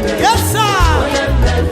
Yes, sir.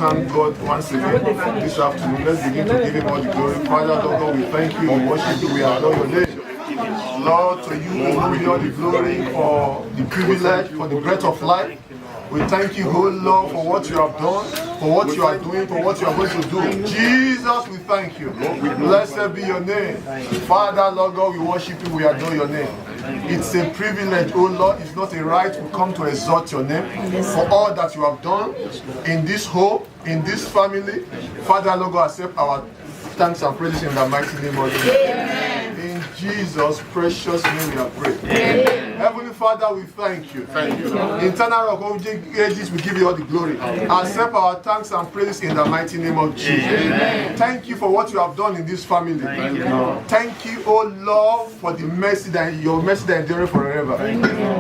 thank God once again this afternoon. Let's begin to give him all the glory. Father, Lord God, we thank you, we worship you, we adore your name. Lord, to you we give all the glory for the privilege, for the breath of life. We thank you, oh Lord, for what you have done, for what you are doing, for what you are going to do. Jesus, we thank you. Blessed be your name. Father, Lord God, we worship you, we adore your name. It's a privilege, oh Lord, it's not a right to come to exalt your name for all that you have done in this home, in this family. Father, Lord God, accept our thanks and praises in the mighty name of Jesus. In Jesus' precious name we have prayed. Amen. Heavenly Father, we thank you. Thank you, Lord. Eternal Rock of Ages, we give you all the glory. Accept our thanks and praises in the mighty name of Jesus. Amen. Thank you for what you have done in this family. Thank you, Lord. Thank you, oh Lord, for the mercy that your mercy that endures forever.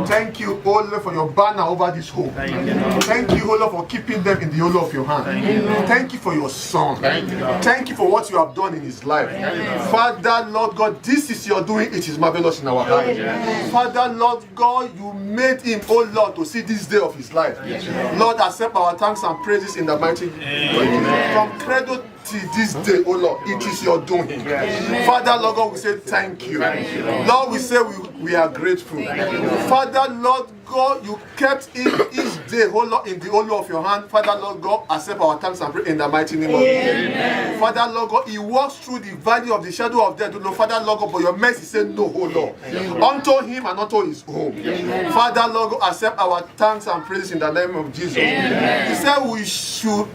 Thank you, oh Lord, for your banner over this home. Thank you, oh Lord, for keeping them in the hollow of your hand. Thank you for your son. Thank you for what you have done in his life. Father, Lord God, this is your doing. It is marvelous in our eyes. Father, Lord God, you made him, oh Lord, to see this day of his life. Lord, accept our thanks and praises in the mighty name. From cradle to this day, oh Lord, it is your doing. Father, Lord God, we say thank you. Lord, we say we are grateful. Father, Lord God, you kept him each day, oh Lord, in the hollow of your hand. Father, Lord God, accept our thanks and praise in the mighty name of Jesus. Father, Lord God, he walks through the valley of the shadow of death. Lord, Father, Lord God, but your mercy said no, oh Lord, unto him and unto his home. Father, Lord God, accept our thanks and praises in the name of Jesus. He said we should,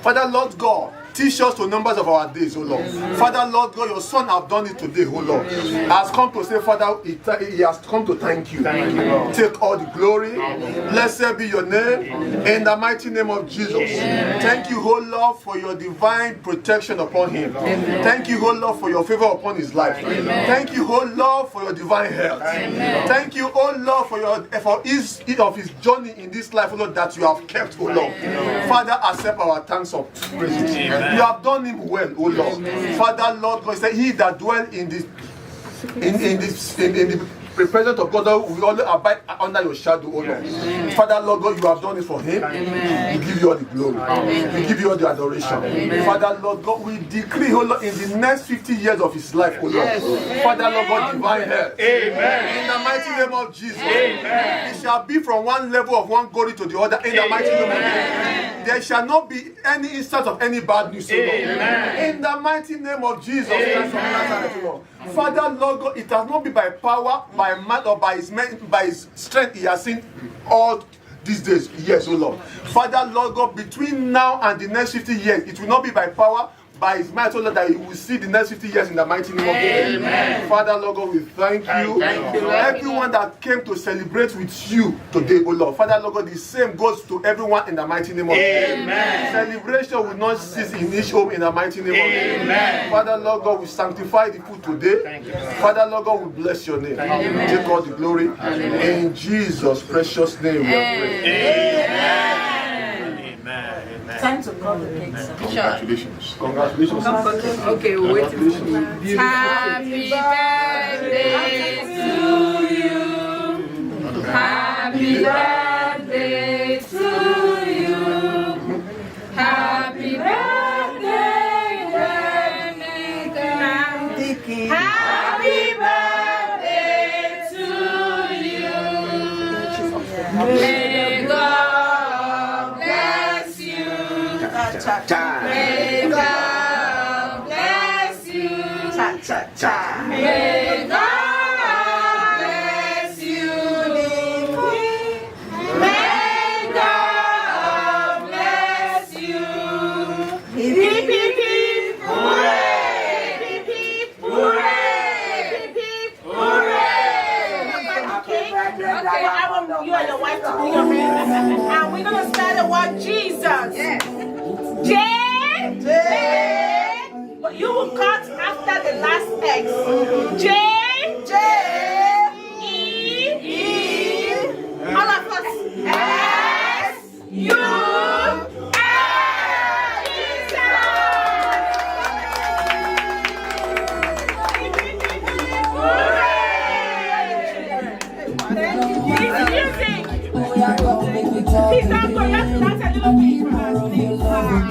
Father, Lord God, teach us to numbers of our days, oh Lord. Father, Lord God, your son have done it today, oh Lord. Has come to say, Father, he has come to thank you. Take all the glory. Blessed be your name. In the mighty name of Jesus. Thank you, oh Lord, for your divine protection upon him. Thank you, oh Lord, for your favor upon his life. Thank you, oh Lord, for your divine health. Thank you, oh Lord, for his journey in this life, oh Lord, that you have kept, oh Lord. Father, accept our thanks of praise. You have done him well, oh Lord. Father, Lord God, say he that dwell in the presence of God will only abide under your shadow, oh Lord. Father, Lord God, you have done it for him. We give you all the glory. We give you all the adoration. Father, Lord God, we decree, oh Lord, in the next 50 years of his life, oh Lord. Father, Lord God, divine health. In the mighty name of Jesus. It shall be from one level of one glory to the other. In the mighty name of Jesus. There shall not be any instance of any bad news, oh Lord. In the mighty name of Jesus. Father, Lord God, it has not been by power, by might, or by his strength he has seen all these days. Yes, oh Lord. Father, Lord God, between now and the next 50 years, it will not be by power, by his might, oh Lord, that he will see the next 50 years in the mighty name of Jesus. Father, Lord God, we thank you. Everyone that came to celebrate with you today, oh Lord. Father, Lord God, the same goes to everyone in the mighty name of Jesus. Celebration will not cease in each home in the mighty name of Jesus. Father, Lord God, we sanctify the food today. Father, Lord God, we bless your name. Take all the glory. In Jesus' precious name we are praying. Time to call the cake. Congratulations. Congratulations. Okay, we're waiting for you. Happy birthday to you. Happy birthday to you. Happy birthday, Emeka. Happy birthday to you. May God bless you. May God bless you. May God bless you. May God bless you. Hip, hip, hip, hooray! Hip, hip, hooray! Hip, hip, hooray! Okay, I want you and your wife to do your hair. And we're going to start the word Jesus. J. But you will cut after the last X. J. E. All of us. S. U. Music. Please don't go. That's a little bit.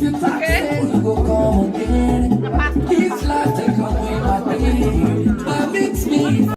you talk, say you go come again. It's life take away my pain, but makes me.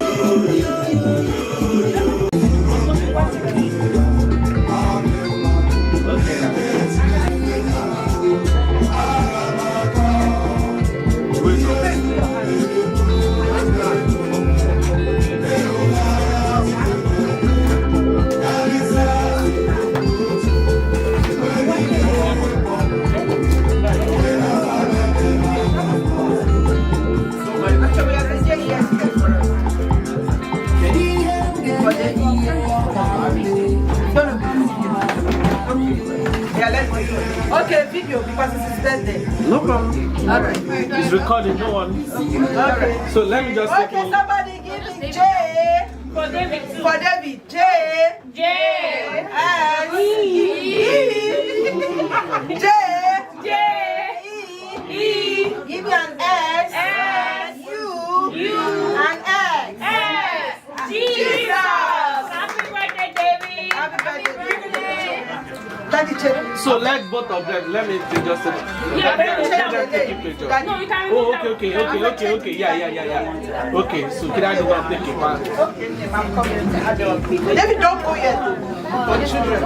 Okay, video because it's his birthday. No problem. All right. It's recording, no one. Okay. So let me just take Okay, somebody give me J. For David too. For David. J. J. S. E. J. J. E. Give me an S. S. U. U. And X. S. Jesus. Happy birthday, David. Happy birthday. Daddy, So let both of them, let me just take Yeah, let them take a picture. No, you can. Oh, okay. Yeah. Okay, so can I go and take a part? I'm coming. David, don't go yet. For the children.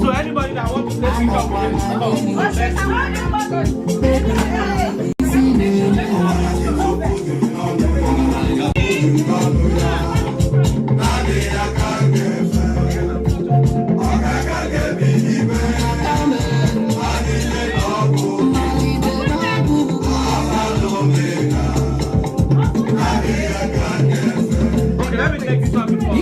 So anybody that wants to take let me take this one before.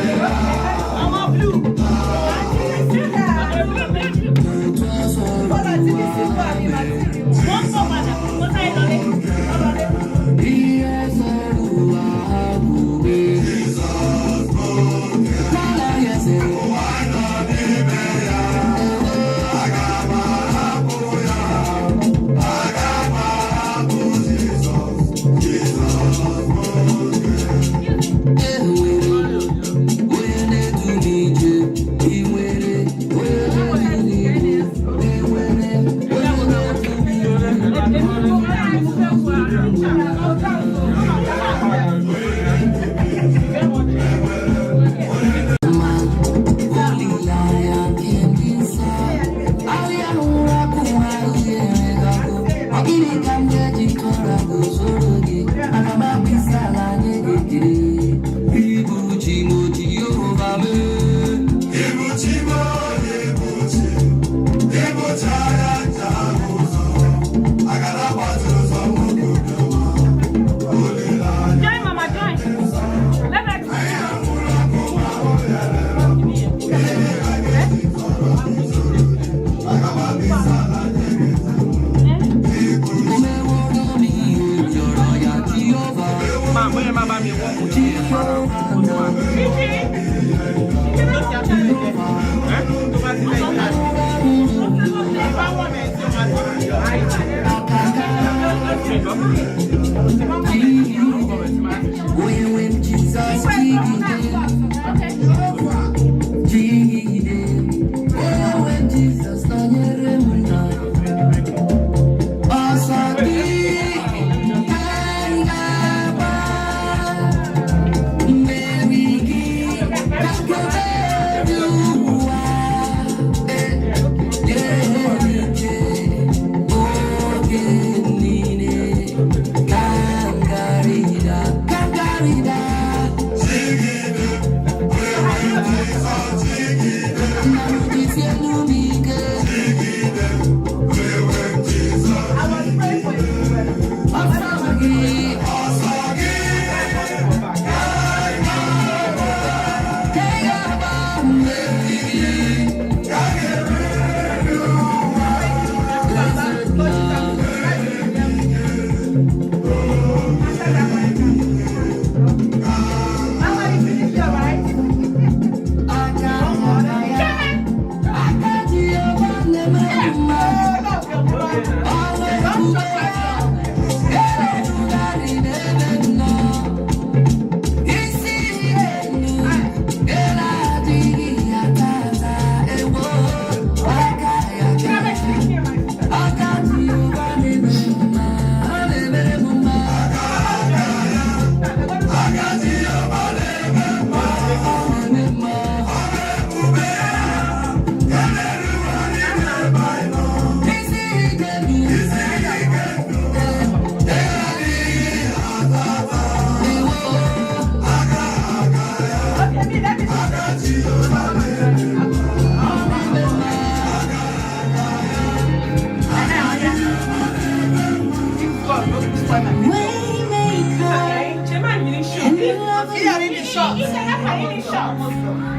Oh,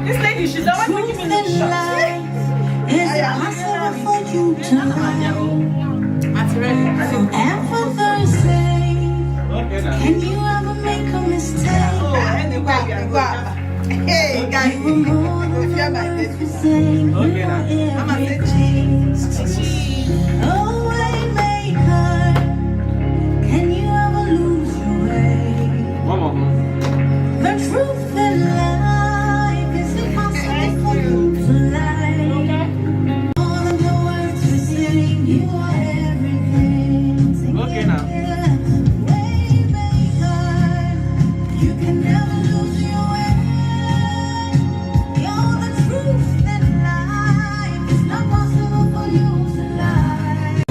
This lady, she's the one who gives me the shot. Is it possible for you tonight? And for Thursday, can you ever make a mistake? Hey, guys, You were more than everything. You were everything. Oh, waymaker, can you ever lose your way? The truth in life is impossible for you to lie. More than the words we sing, you are everything. Okay, now. Waymaker, you can never lose your way. You're the truth in life. It's not possible for you to lie.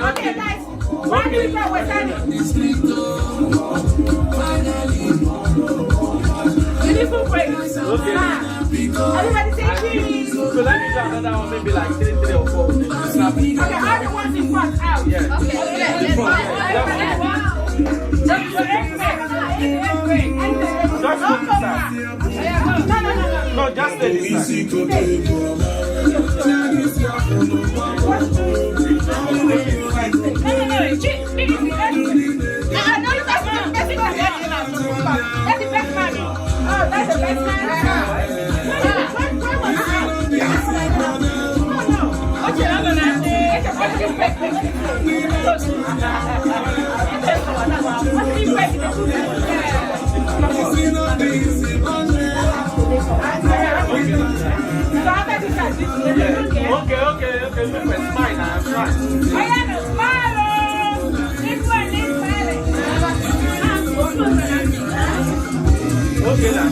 Okay, guys. One minute now, we're standing. Beautiful praise. Everybody say cheese. So let me do another one, maybe like 3 or 4. Okay, all the ones in front out. Yeah. Okay, let's go. No, just stay this side. Okay. It's fine. I'm fine. Okay, now.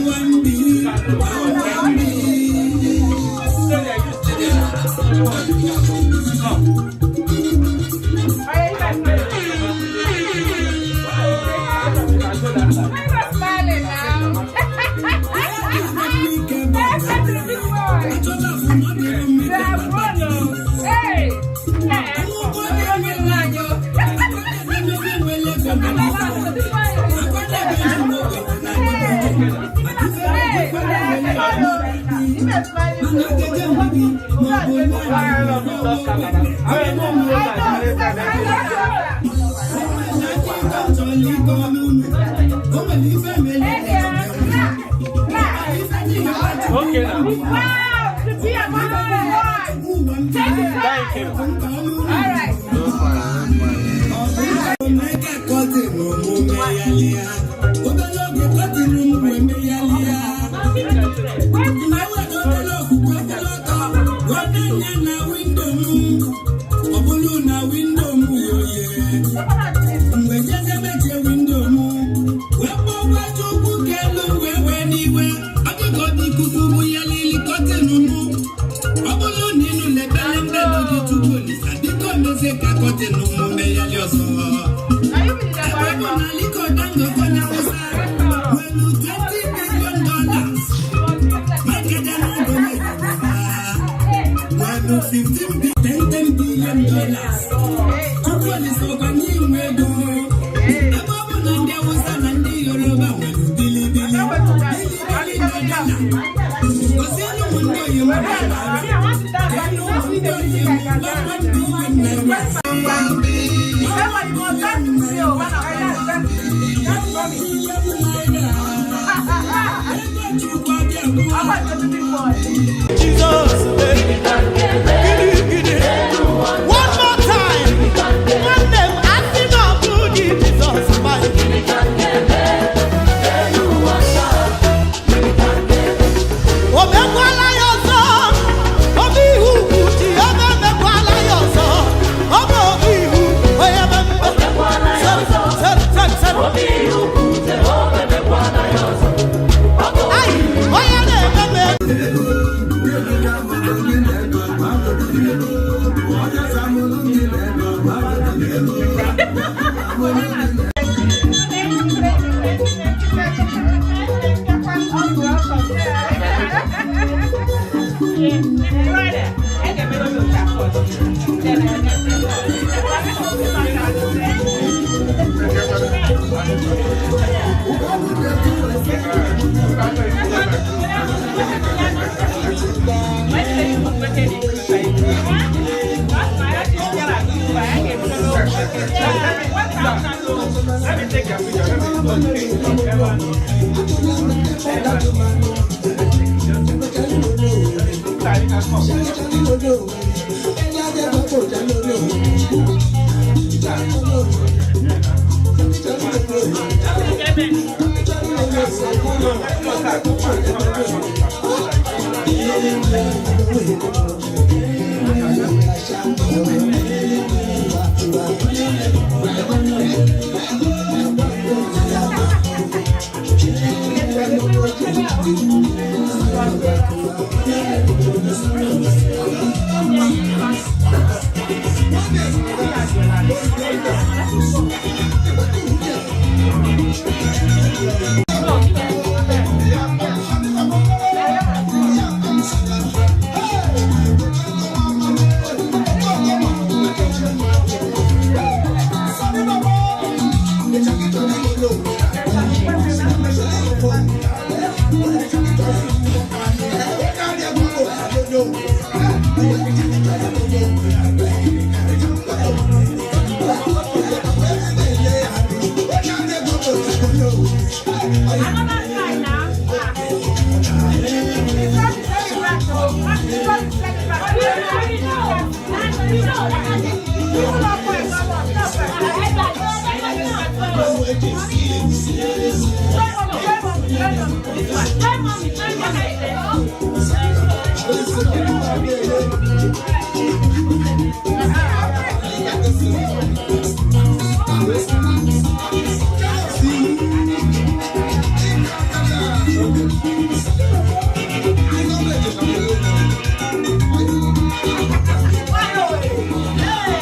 Okay, now. Thank you. All right.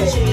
Thank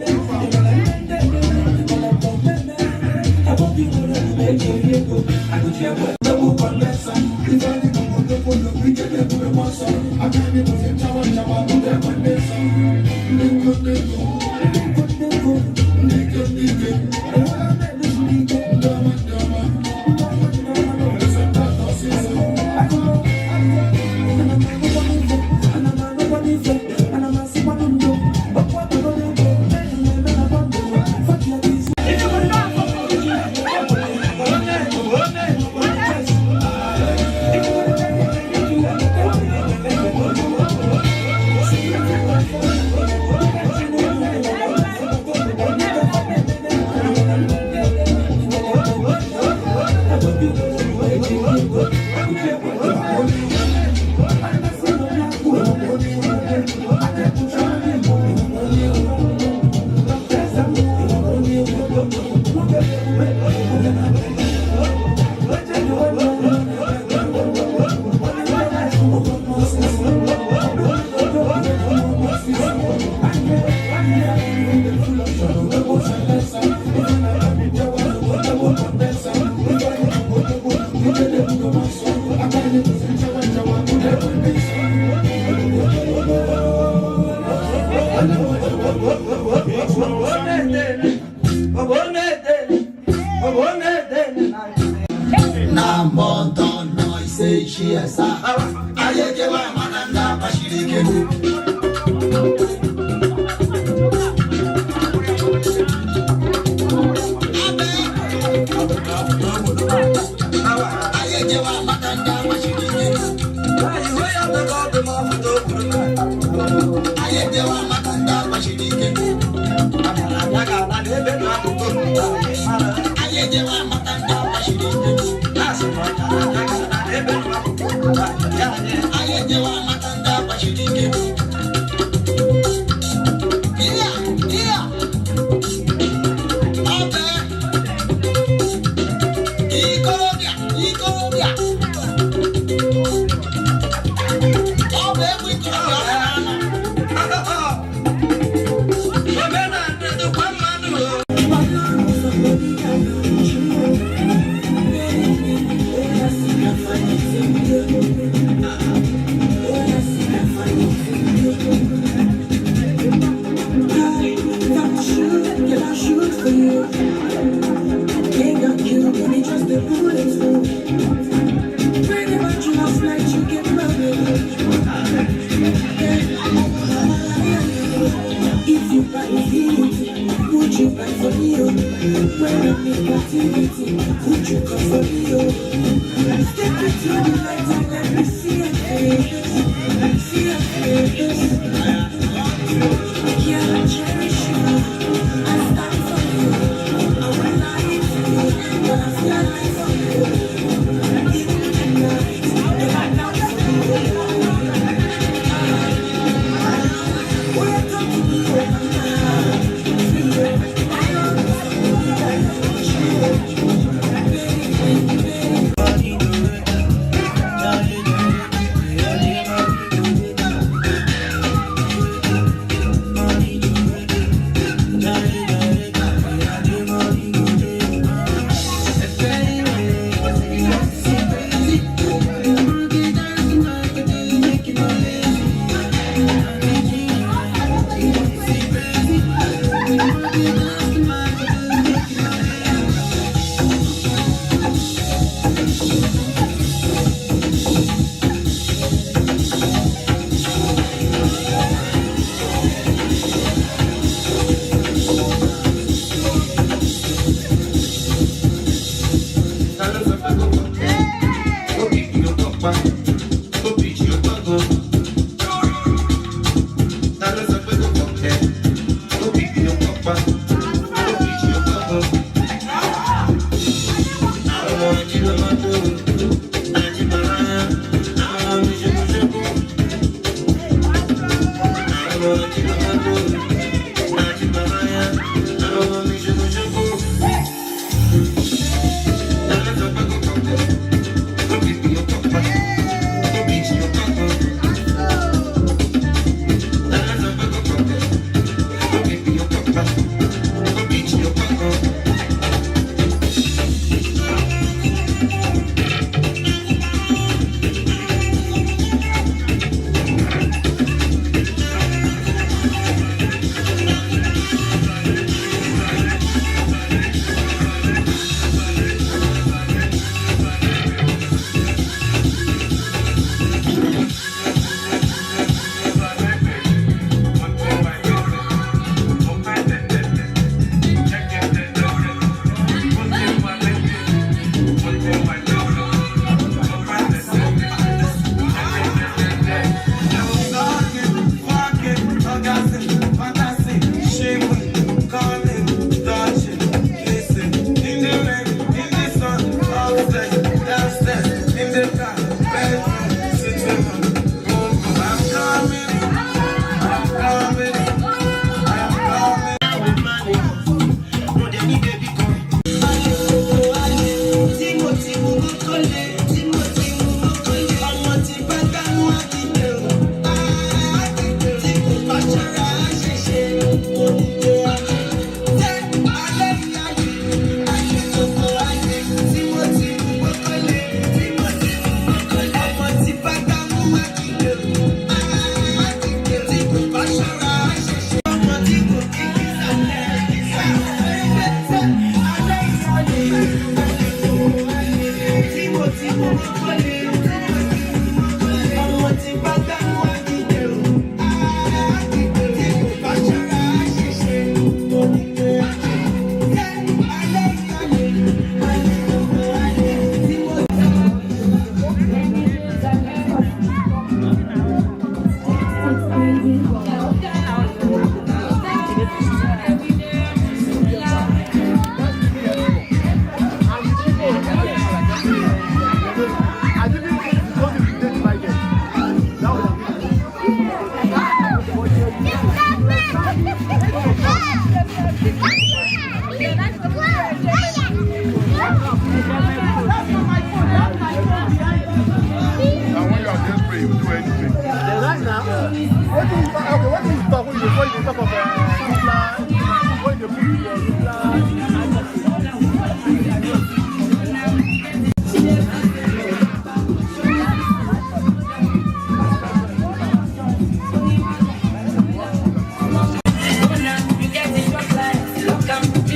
you.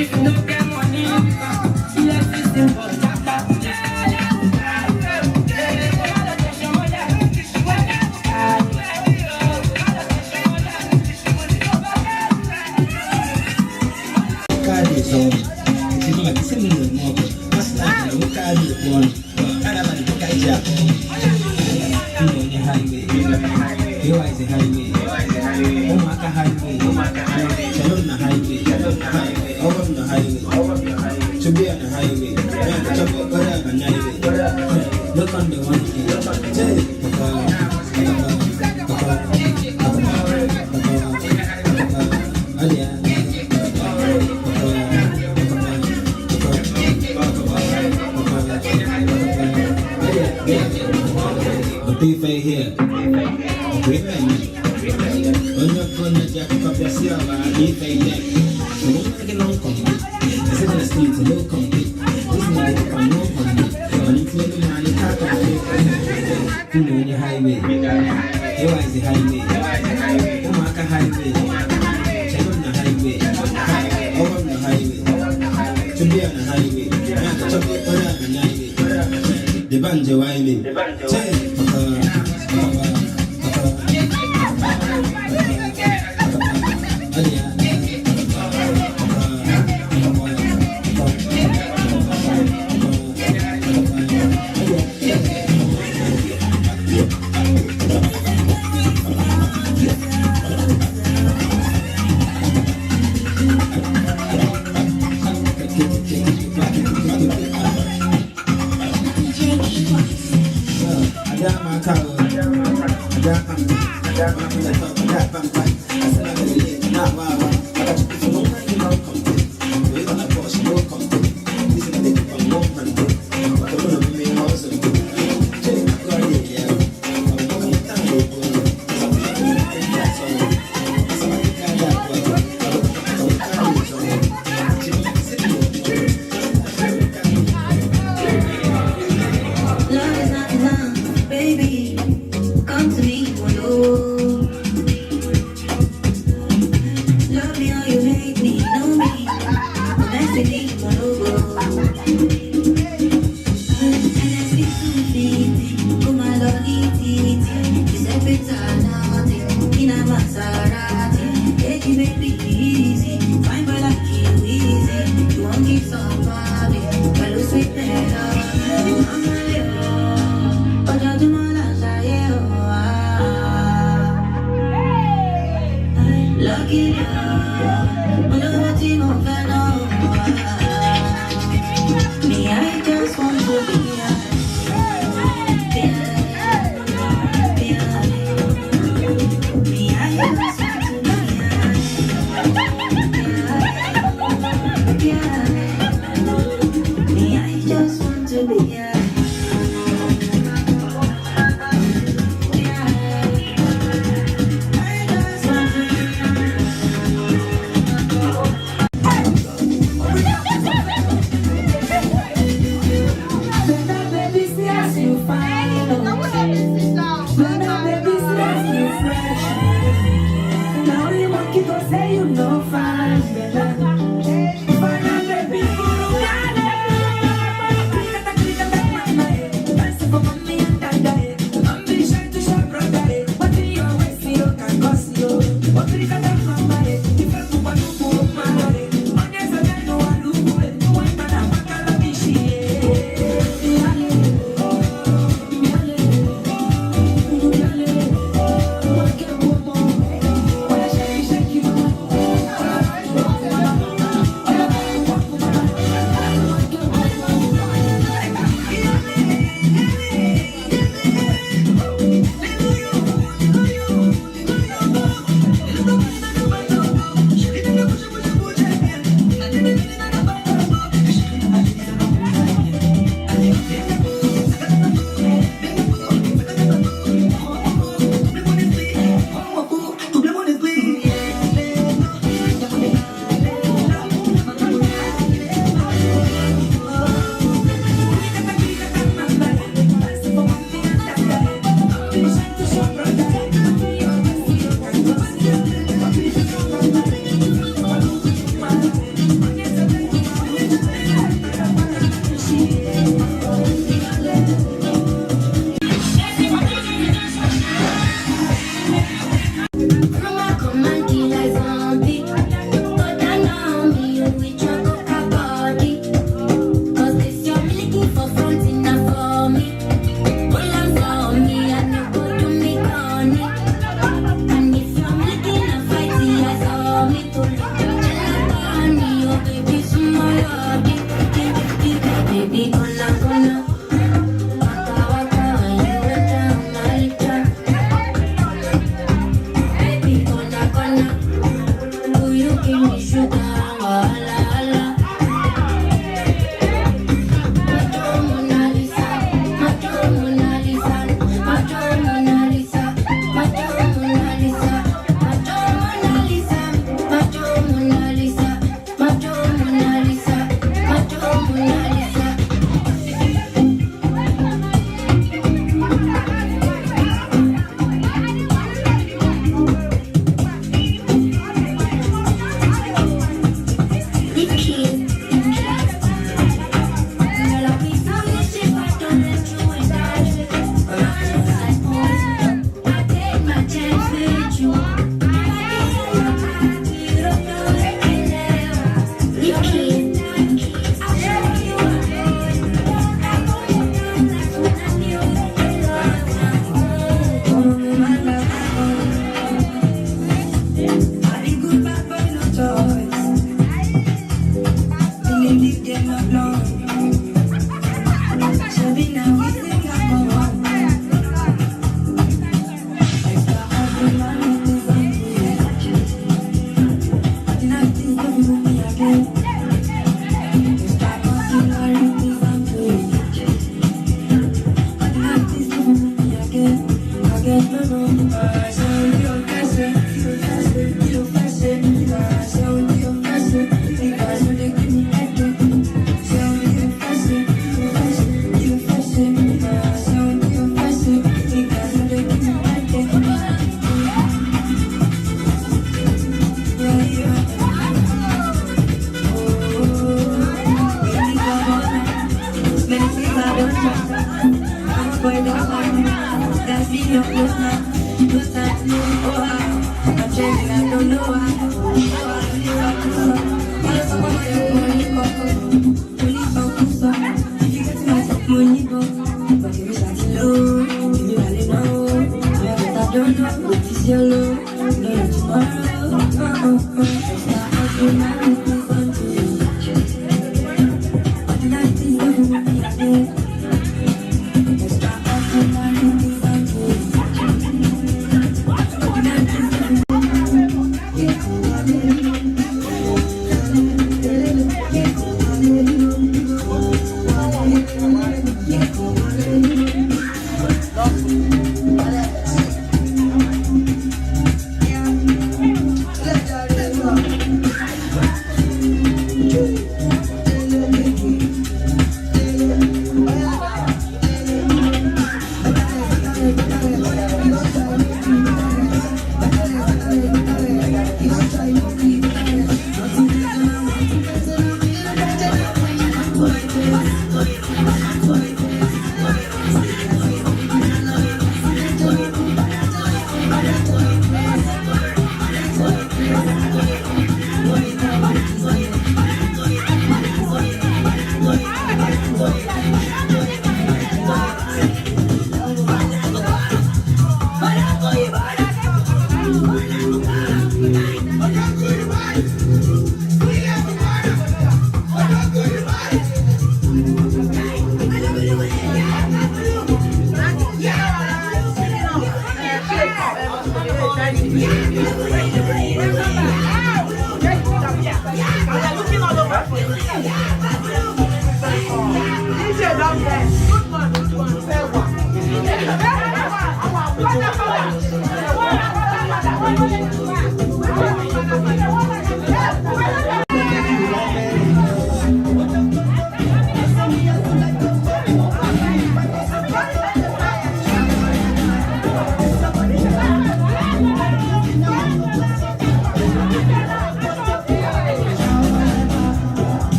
if you don't get money, let's be simple. Look on the one the beef ain't here. Beef ain't here. When you're gonna jack up your silver, beef ain't there. So don't make it long complete. I said on the street to low complete. This nigga on no complete. When you feel me, man, you can't complete. You know in the highway. Here is the highway. Oh, my highway. Check on the highway. Over on the highway. To be on the highway. I have to chop it on the highway. The banjo highway.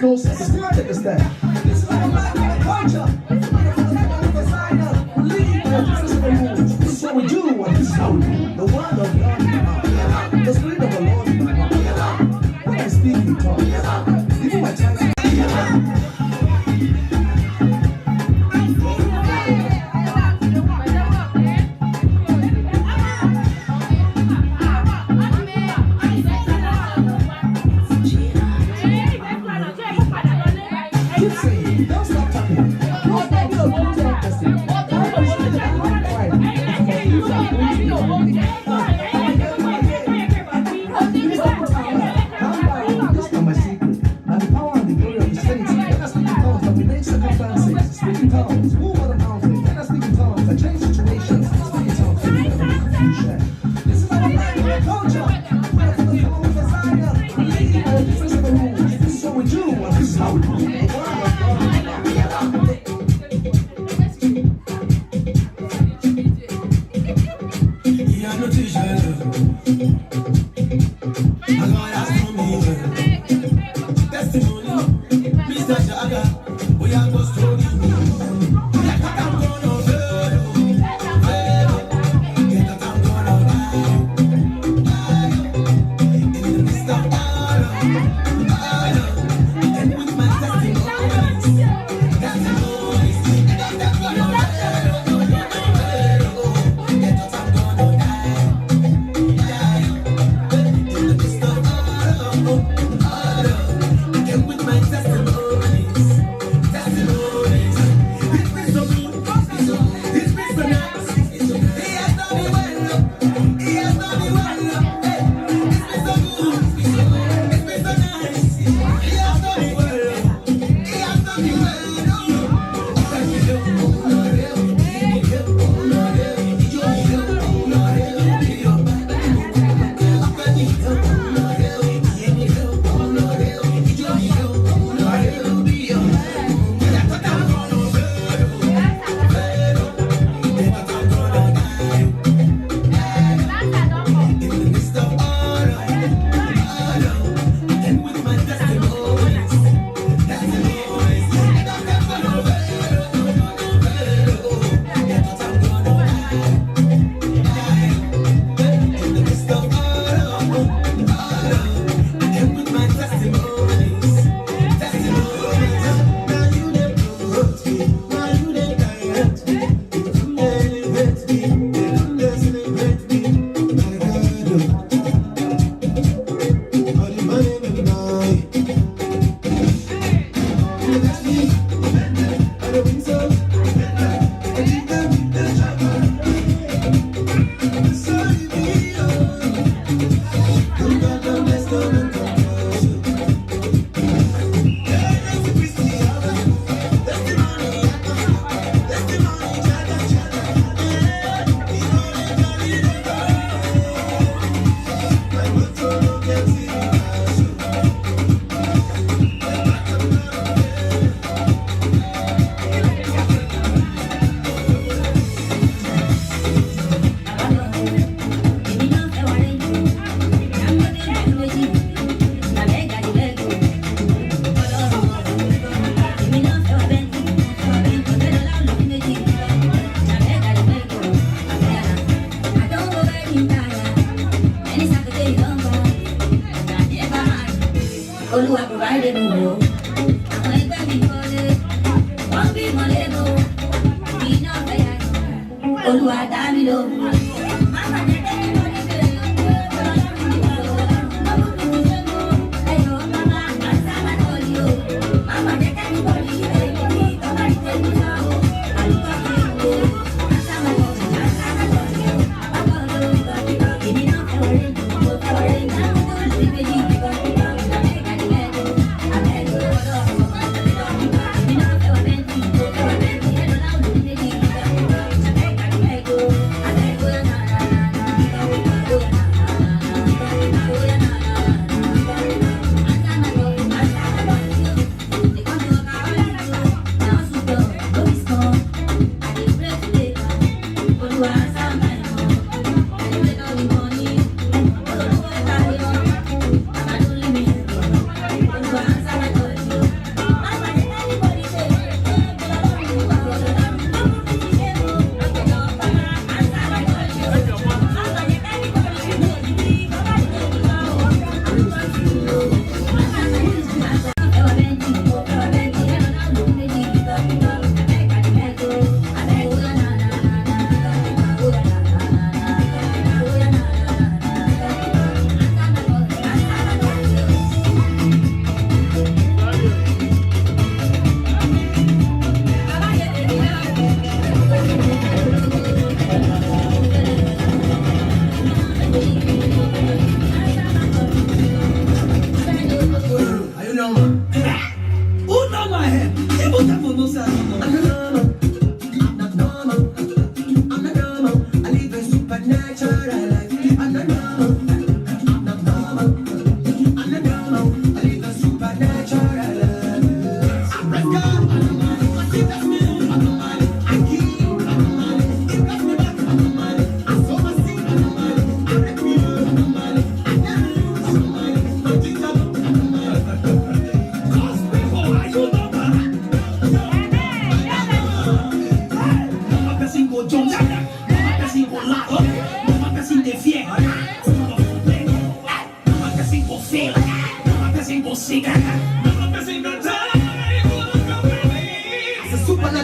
No sense. It's not understand. This is our life, culture. This is what we do, and this is how we do. The word of God in my mouth. The spirit of the Lord in my mouth. When I speak in tongues, even my tongue. Don't stop talking.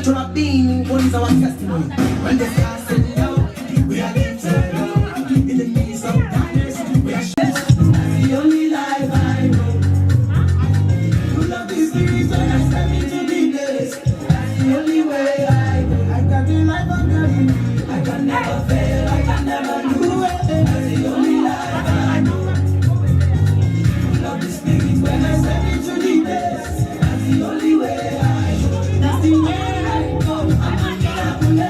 natural being, what is our testimony? When the stars say no, we are lifted up. In the midst of darkness, we are shed. That's the only life I know. Full of the spirit when I step into the place. That's the only way I go. I got the life of God. I can never fail, I can never lose. That's the only life I know. Full of the spirit when I step into the place. That's the only way I go. That's the way I go. I'm a miracle.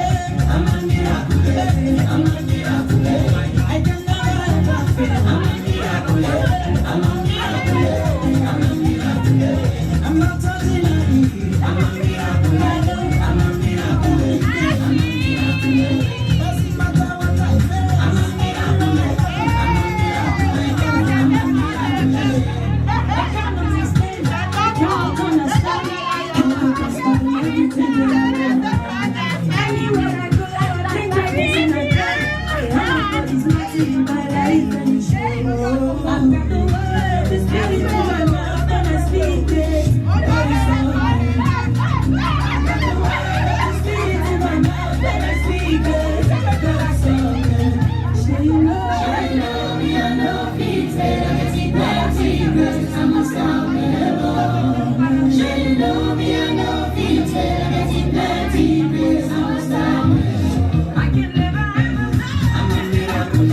I'm a miracle. I'm a miracle. I can never fail. I'm a miracle. I'm a miracle. I'm a miracle. I'm not touching anything. I'm a miracle. I'm a miracle. I'm a miracle. Doesn't matter what I feel. I'm a miracle. I'm a miracle. I'm a miracle. I cannot explain. No one can stop me. No one can stop me. Everything that I do. Anywhere I go, I think I can see my God. Everybody's nothing in my life and you show. I've got the word. This spirit in my mouth and I speak it. God is so high. I've got the word. This spirit in my mouth and I speak it. God is so high. Say you know me, I know me. Say that it's plenty, grace, I'm a star. Say you know me, I know me. Say that it's plenty, grace, I'm a star. I can never ever. I'm a miracle.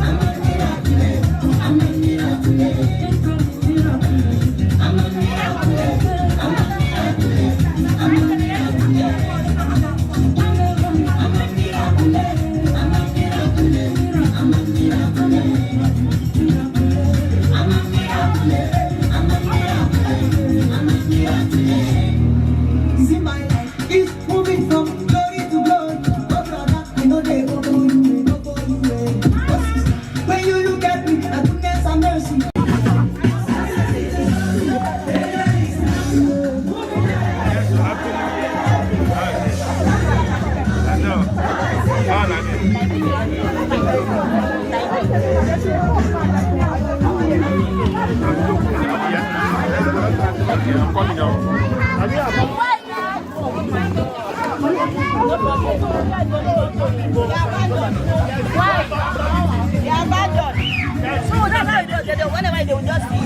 I'm a miracle. I'm a miracle. I'm a miracle. I'm a miracle. I'm a See my life is moving from glory to glory. Oh brother, I know they go for you, they go for you. When you look at me, I goodness and mercy. I'm coming out. So that's how they do. Whenever they will just see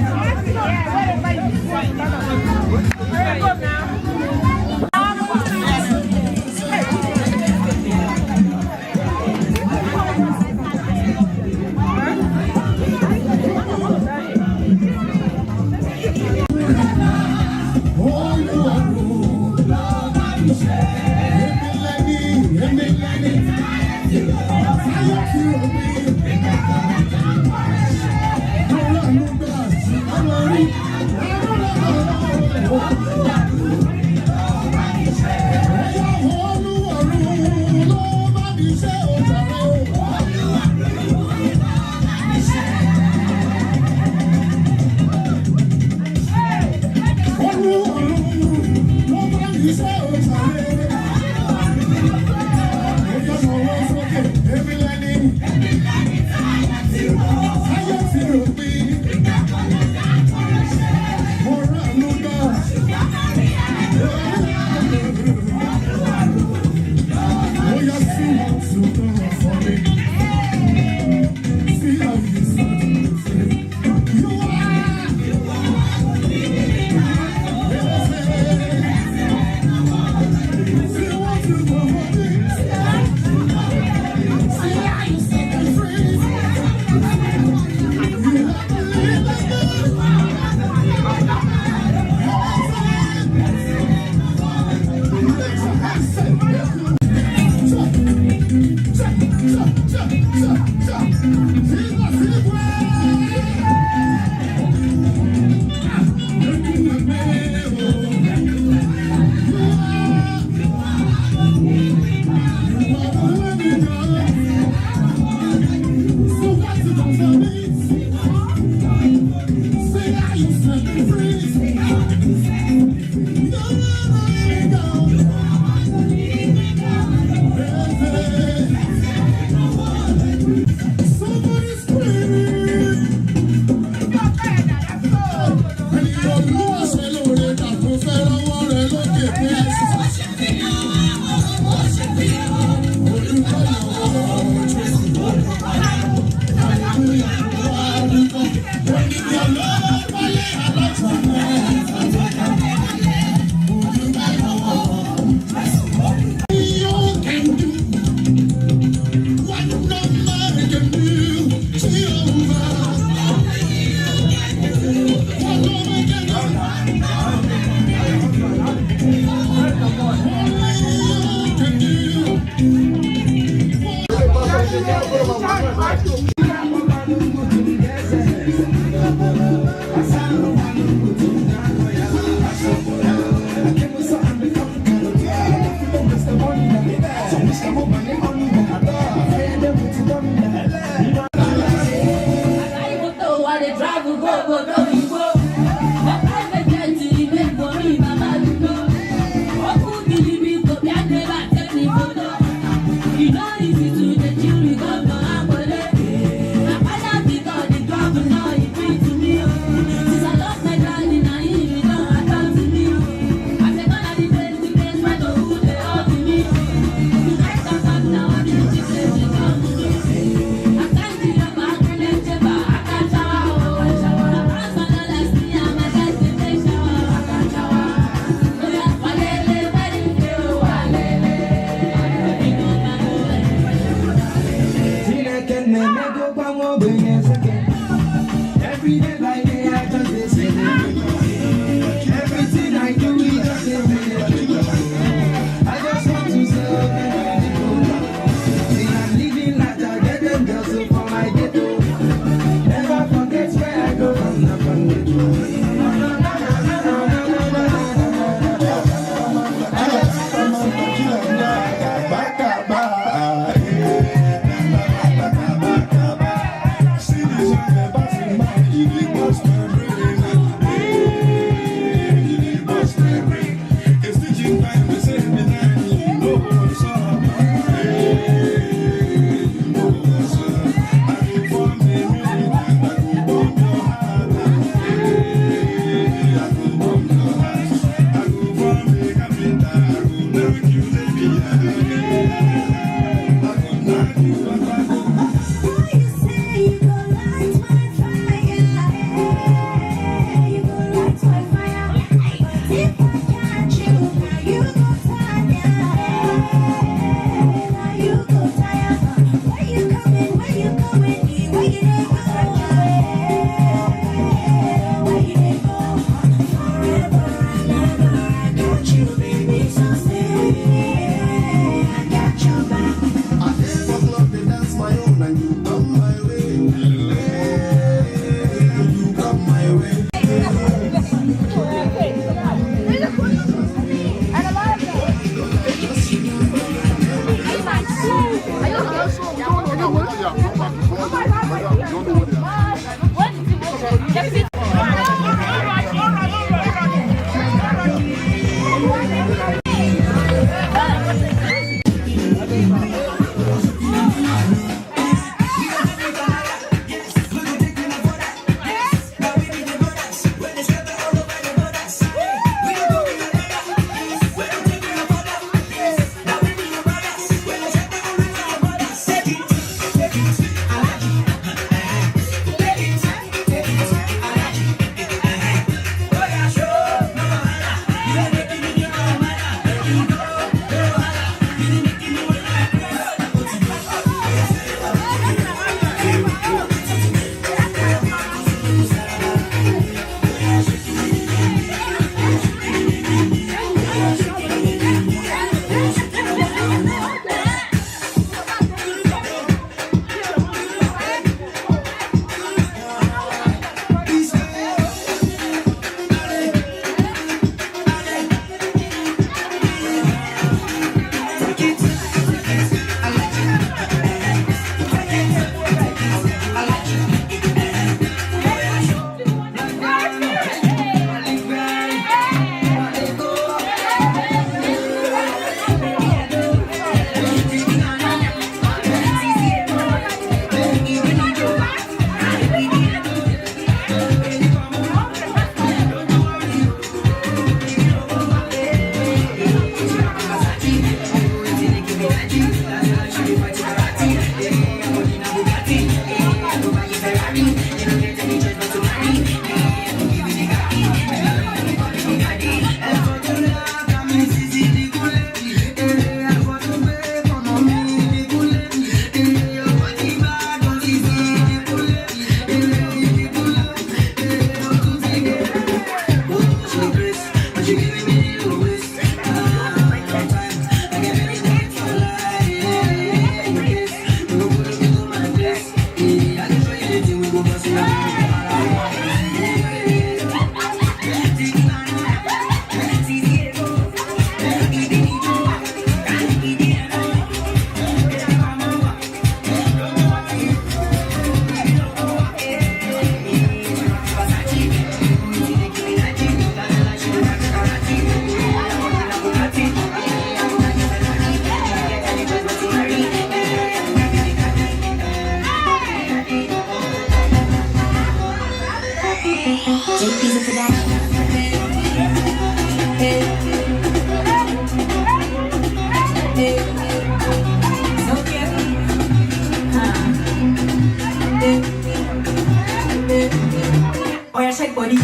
shake body.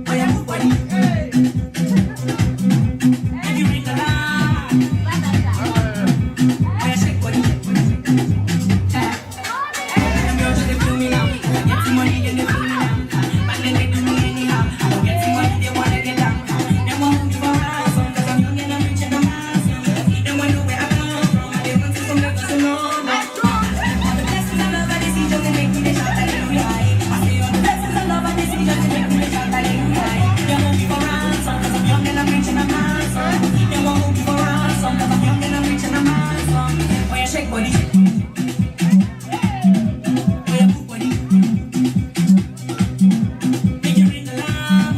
Oh yeah, move body. If you ring alarm, oh yeah, shake body. Them girls they feel me now. Get the money, then they feel me now. But then they do me anyhow. I don't get the money, they wanna get down. They won't give a ransom, 'cause I'm young and I'm rich and I'm handsome. They wanna know where I come from. They want to come back to know. All the blessings and love I see just to make me they shout hallelujah. I say all the blessings and love I see just to make me they shout hallelujah. They won't give a ransom, 'cause I'm young and I'm rich and I'm handsome. They won't give a ransom, 'cause I'm young and I'm rich and I'm handsome. Oh yeah, shake body. Oh yeah, move body. Make you ring alarm.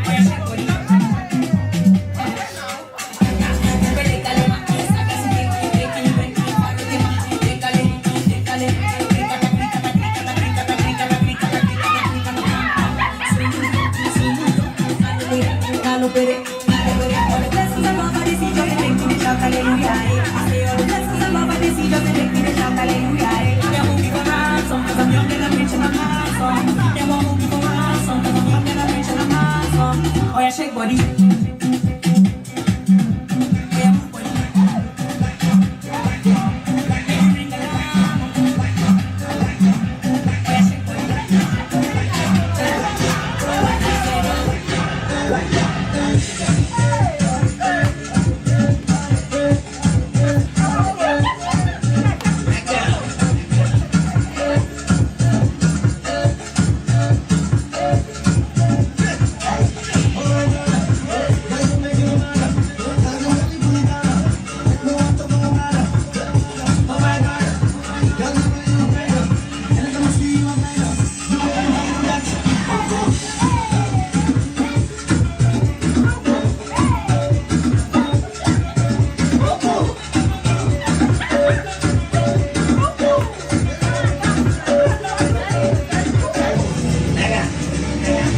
Oh yeah, shake body. Oh yeah, shake body. Oh yeah, move body.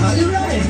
Are you ready?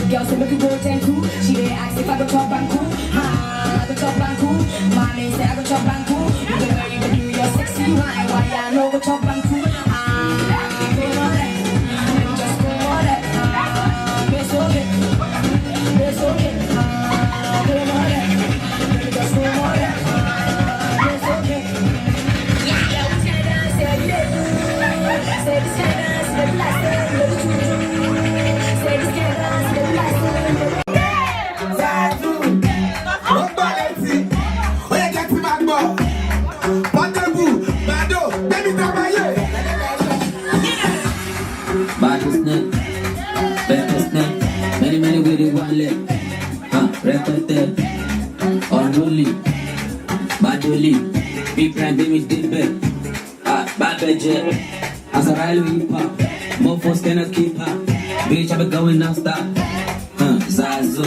Girl say make you go 10-2. She dey ask if I go chop and cool. I go chop and cool. My name say I go chop and cool. You dey wear you dey do your sexy wine. Why I know go chop and cool. Go on it, just go on it. It's okay, it's okay. Go on it, just go on it. It's okay. Yeah, this kind of dance, yeah, you dey do. Say this kind of dance, yeah, you like say you dey do. Say this kind of dance, yeah, you like say you dey do. Wale, Repete, Onuli, Badoli, Big Brand, Baby Dibbe, Babeje, Azarelo hip hop, Mofos cannot keep her. Bitch, I be going non-stop. Zazu,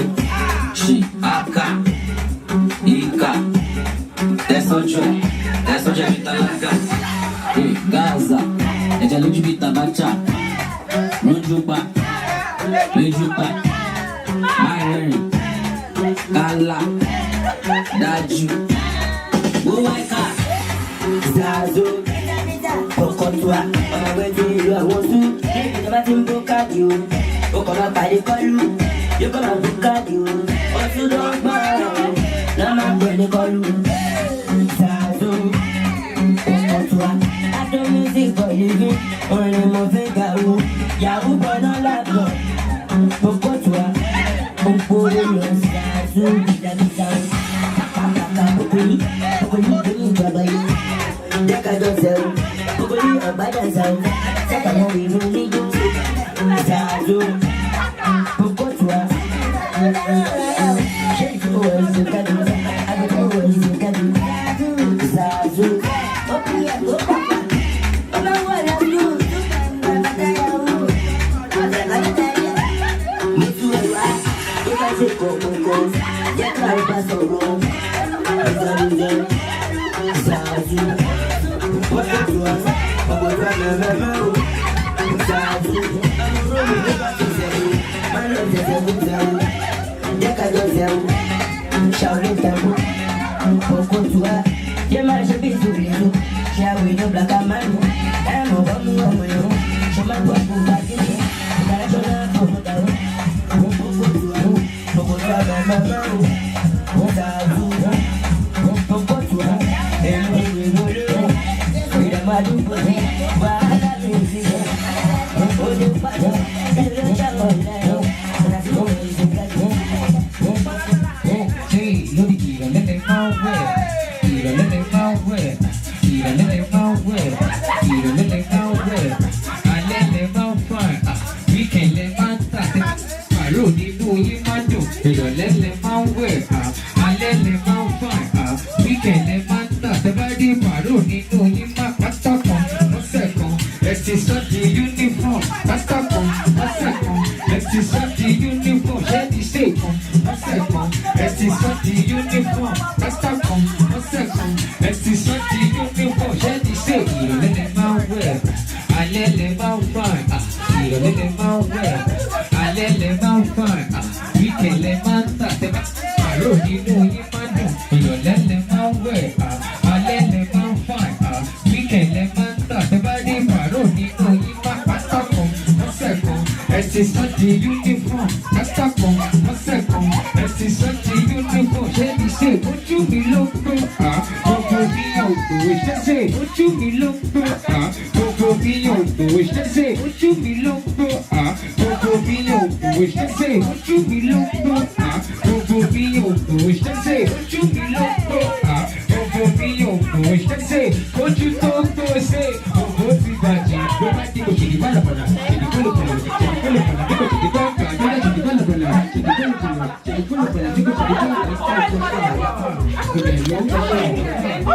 She, Aka, Ika, that's so true. That's what you talaga. Gaza, eja luju bita bacha. Runjupa, Lejupa, Myron, Gala, Daju, Buwaika, Zazu, Pokotua, on my way to you, I want to. You never think book at you. Okoma body call you. You gonna look at you. What you don't mind. Now my brain call you. Zazu, Pokotua. I do music for living. Only my finger. Yahoo gonna laugh. Pokotua. Pokotua. Zazu, Zazu. Pokoli, Pokoli, Pokoli, Deka dozel. Pokoli, Abadazel. Sakamo, we don't need you. Zazu, Pokotua. Shake your words, you can do. I don't know what you can do. Zazu, okay, I go back. I know what I do. Me too, if I say go, get my pass on road. Zazu, Pokotua. Pokotua, Zazu, Pokotua, you might be too little. Shall we do black and man? I'm over me on my own. She might walk back in here.